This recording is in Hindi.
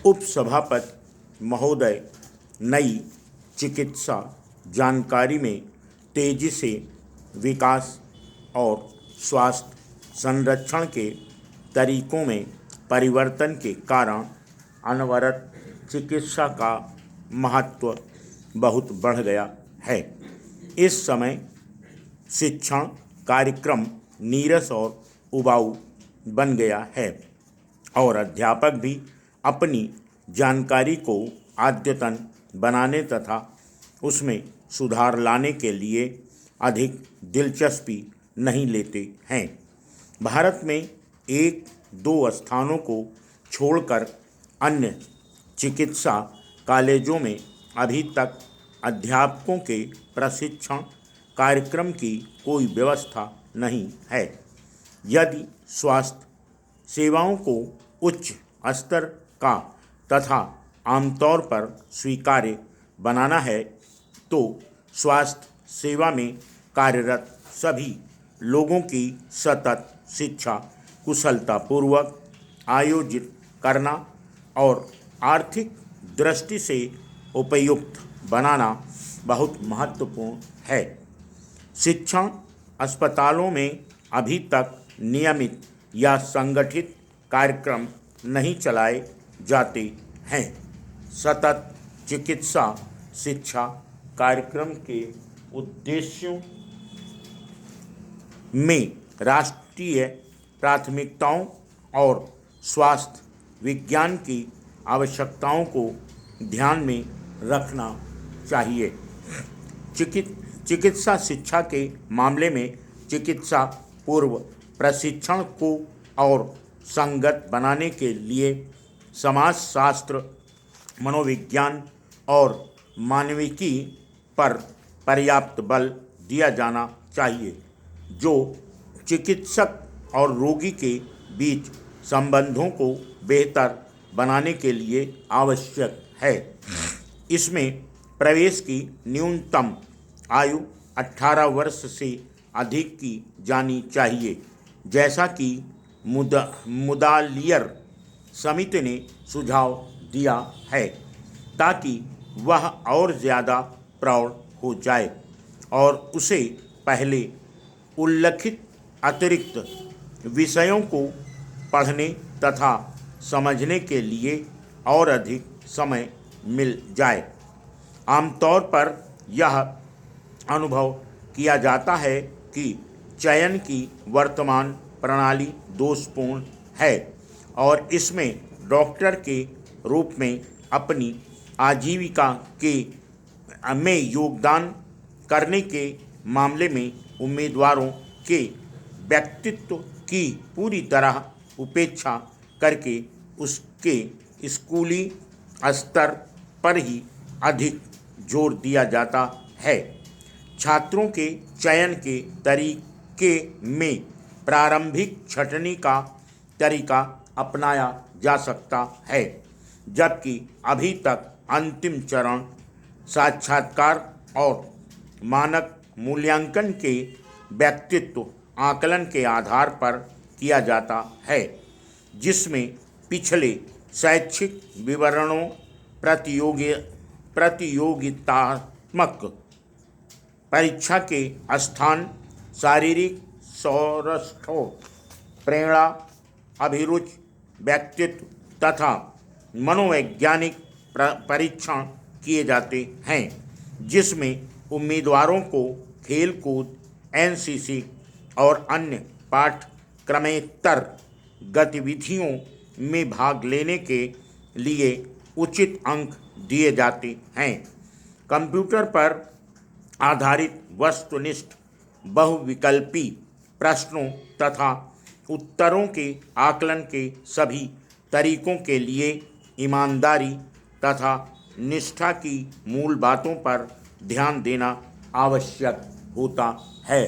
उपसभापति महोदय नई चिकित्सा जानकारी में तेजी से विकास और स्वास्थ्य संरक्षण के तरीकों में परिवर्तन के कारण अनवरत चिकित्सा का महत्व बहुत बढ़ गया है। इस समय शिक्षण कार्यक्रम नीरस और उबाऊ बन गया है और अध्यापक भी अपनी जानकारी को अद्यतन बनाने तथा उसमें सुधार लाने के लिए अधिक दिलचस्पी नहीं लेते हैं। भारत में एक दो स्थानों को छोड़कर अन्य चिकित्सा कॉलेजों में अभी तक अध्यापकों के प्रशिक्षण कार्यक्रम की कोई व्यवस्था नहीं है। यदि स्वास्थ्य सेवाओं को उच्च स्तर का तथा आमतौर पर स्वीकार्य बनाना है तो स्वास्थ्य सेवा में कार्यरत सभी लोगों की सतत शिक्षा कुशलतापूर्वक आयोजित करना और आर्थिक दृष्टि से उपयुक्त बनाना बहुत महत्वपूर्ण है। शिक्षण अस्पतालों में अभी तक नियमित या संगठित कार्यक्रम नहीं चलाए जाते हैं। सतत चिकित्सा शिक्षा कार्यक्रम के उद्देश्यों में राष्ट्रीय प्राथमिकताओं और स्वास्थ्य विज्ञान की आवश्यकताओं को ध्यान में रखना चाहिए। चिकित्सा शिक्षा के मामले में चिकित्सा पूर्व प्रशिक्षण को और संगत बनाने के लिए समाजशास्त्र, मनोविज्ञान और मानविकी पर पर्याप्त बल दिया जाना चाहिए, जो चिकित्सक और रोगी के बीच संबंधों को बेहतर बनाने के लिए आवश्यक है। इसमें प्रवेश की न्यूनतम आयु 18 वर्ष से अधिक की जानी चाहिए, जैसा कि मुदालियर समिति ने सुझाव दिया है, ताकि वह और ज़्यादा प्रौढ़ हो जाए और उसे पहले उल्लिखित अतिरिक्त विषयों को पढ़ने तथा समझने के लिए और अधिक समय मिल जाए। आमतौर पर यह अनुभव किया जाता है कि चयन की वर्तमान प्रणाली दोषपूर्ण है और इसमें डॉक्टर के रूप में अपनी आजीविका में योगदान करने के मामले में उम्मीदवारों के व्यक्तित्व की पूरी तरह उपेक्षा करके उसके स्कूली स्तर पर ही अधिक जोर दिया जाता है। छात्रों के चयन के तरीके में प्रारंभिक छँटनी का तरीका अपनाया जा सकता है, जबकि अभी तक अंतिम चरण साक्षात्कार और मानक मूल्यांकन के व्यक्तित्व आकलन के आधार पर किया जाता है, जिसमें पिछले शैक्षिक विवरणों, प्रतियोगितात्मक परीक्षा के स्थान, शारीरिक सौष्ठव, प्रेरणा, अभिरुचि, व्यक्तित्व तथा मनोवैज्ञानिक परीक्षण किए जाते हैं, जिसमें उम्मीदवारों को खेलकूद, एनसीसी और अन्य पाठ्यक्रमेतर गतिविधियों में भाग लेने के लिए उचित अंक दिए जाते हैं। कंप्यूटर पर आधारित वस्तुनिष्ठ बहुविकल्पी प्रश्नों तथा उत्तरों के आकलन के सभी तरीकों के लिए ईमानदारी तथा निष्ठा की मूल बातों पर ध्यान देना आवश्यक होता है।